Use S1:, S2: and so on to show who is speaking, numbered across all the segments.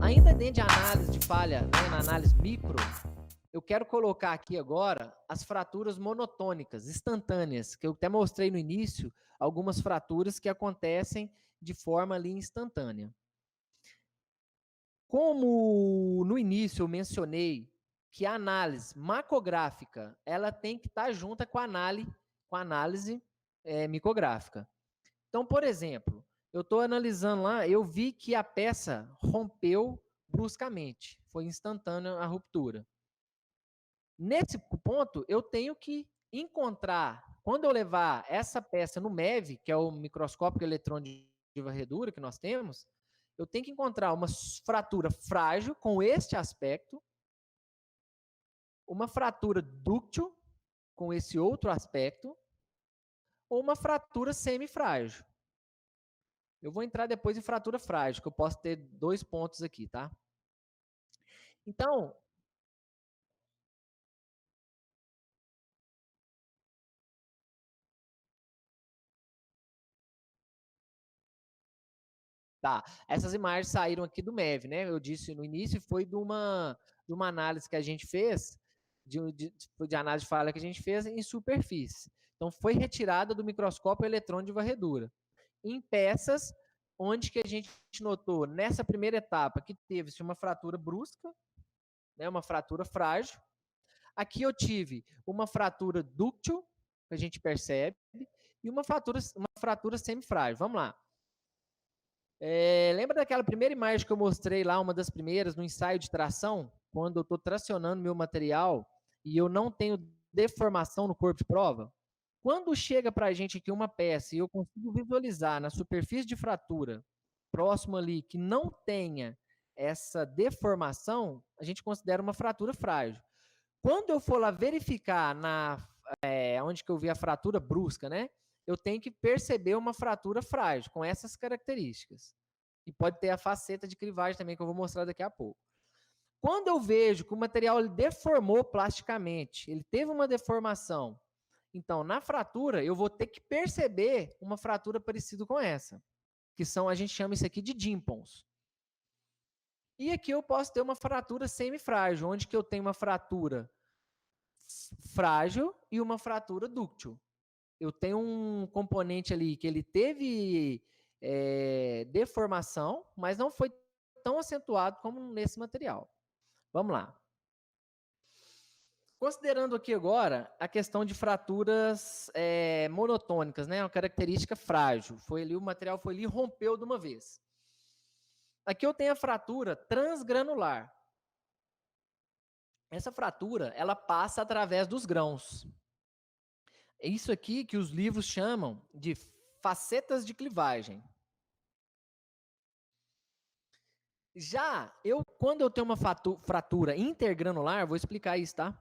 S1: ainda dentro de análise de falha, né, na análise micro, eu quero colocar aqui agora as fraturas monotônicas, instantâneas, que eu até mostrei no início, algumas fraturas que acontecem de forma ali instantânea. Como no início eu mencionei que a análise macrográfica, ela tem que estar junta com a análise micrográfica. Então, por exemplo, eu estou analisando lá, eu vi que a peça rompeu bruscamente, foi instantânea a ruptura. Nesse ponto, eu tenho que encontrar, quando eu levar essa peça no MEV, que é o microscópio eletrônico de varredura que nós temos, eu tenho que encontrar uma fratura frágil com este aspecto, uma fratura dúctil com esse outro aspecto, ou uma fratura semifrágil. Eu vou entrar depois em fratura frágil, que eu posso ter 2 pontos aqui, tá? Então, tá, essas imagens saíram aqui do MEV, né? Eu disse no início, foi de uma análise que a gente fez, de análise de falha que a gente fez em superfície. Então, foi retirada do microscópio eletrônico de varredura. Em peças, onde que a gente notou, nessa primeira etapa, que teve-se uma fratura brusca, né, uma fratura frágil. Aqui eu tive uma fratura dúctil, que a gente percebe, e uma fratura semifrágil. Vamos lá. Lembra daquela primeira imagem que eu mostrei lá, uma das primeiras, no ensaio de tração? Quando eu estou tracionando meu material e eu não tenho deformação no corpo de prova? Quando chega para a gente aqui uma peça e eu consigo visualizar na superfície de fratura, próximo ali, que não tenha essa deformação, a gente considera uma fratura frágil. Quando eu for lá verificar onde que eu vi a fratura brusca, né? Eu tenho que perceber uma fratura frágil, com essas características. E pode ter a faceta de clivagem também, que eu vou mostrar daqui a pouco. Quando eu vejo que o material ele deformou plasticamente, ele teve uma deformação, então, na fratura, eu vou ter que perceber uma fratura parecida com essa, que a gente chama isso aqui de dimples. E aqui eu posso ter uma fratura semifrágil, onde que eu tenho uma fratura frágil e uma fratura dúctil. Eu tenho um componente ali que ele teve deformação, mas não foi tão acentuado como nesse material. Vamos lá. Considerando aqui agora a questão de fraturas monotônicas, né? Uma característica frágil. O material foi ali e rompeu de uma vez. Aqui eu tenho a fratura transgranular. Essa fratura, ela passa através dos grãos. É isso aqui que os livros chamam de facetas de clivagem. Quando eu tenho uma fratura intergranular, vou explicar isso, tá?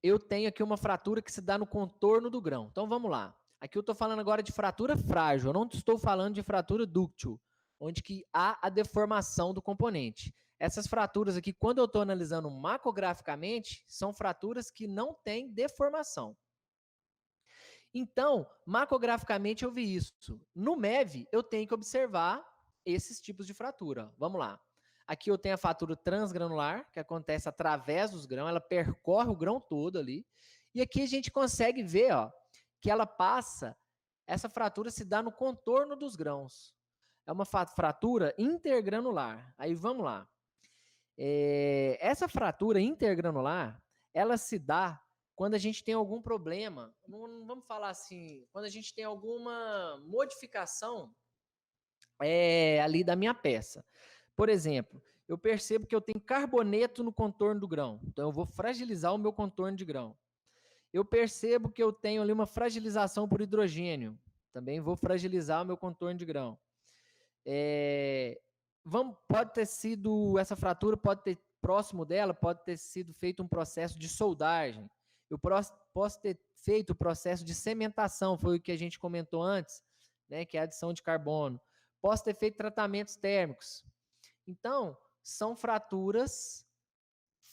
S1: Eu tenho aqui uma fratura que se dá no contorno do grão. Então, vamos lá. Aqui eu estou falando agora de fratura frágil, eu não estou falando de fratura dúctil, onde que há a deformação do componente. Essas fraturas aqui, quando eu estou analisando macrograficamente, são fraturas que não têm deformação. Então, macrograficamente eu vi isso. No MEV, eu tenho que observar esses tipos de fratura. Vamos lá. Aqui eu tenho a fratura transgranular, que acontece através dos grãos, ela percorre o grão todo ali. E aqui a gente consegue ver, ó, que ela passa, essa fratura se dá no contorno dos grãos. É uma fratura intergranular. Aí vamos lá. Essa fratura intergranular, ela se dá quando a gente tem algum problema, não vamos falar assim, quando a gente tem alguma modificação ali da minha peça. Por exemplo, eu percebo que eu tenho carboneto no contorno do grão, então eu vou fragilizar o meu contorno de grão. Eu percebo que eu tenho ali uma fragilização por hidrogênio, também vou fragilizar o meu contorno de grão. Pode ter sido, essa fratura pode ter, próximo dela, pode ter sido feito um processo de soldagem. Eu posso ter feito o processo de cementação, foi o que a gente comentou antes, né, que é a adição de carbono. Posso ter feito tratamentos térmicos. Então, são fraturas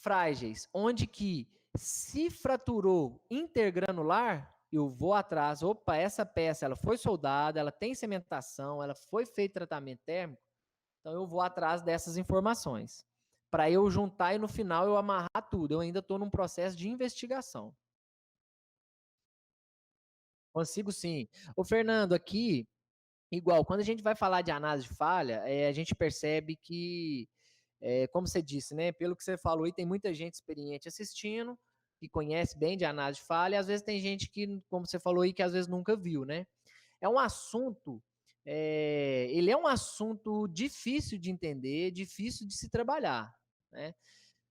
S1: frágeis, onde que se fraturou intergranular, eu vou atrás, opa, essa peça ela foi soldada, ela tem cementação, ela foi feito tratamento térmico, Então eu vou atrás dessas informações, para eu juntar e no final eu amarrar tudo. Eu ainda estou num processo de investigação. Consigo sim. Ô Fernando, aqui, igual, quando a gente vai falar de análise de falha, a gente percebe que, como você disse, né, pelo que você falou aí, tem muita gente experiente assistindo, que conhece bem de análise de falha, e às vezes tem gente que, como você falou aí, que às vezes nunca viu, né? É um assunto, ele é um assunto difícil de entender, difícil de se trabalhar, né?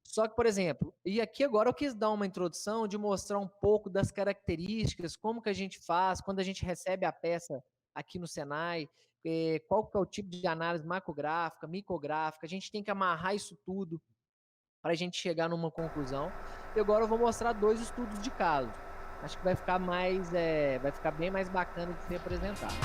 S1: Só que, por exemplo, e aqui agora eu quis dar uma introdução de mostrar um pouco das características, como que a gente faz quando a gente recebe a peça aqui no Senai, qual que é o tipo de análise macrográfica, micrográfica, a gente tem que amarrar isso tudo para a gente chegar numa conclusão. E agora eu vou mostrar 2 estudos de caso. Acho que vai ficar mais, vai ficar bem mais bacana de ser apresentado.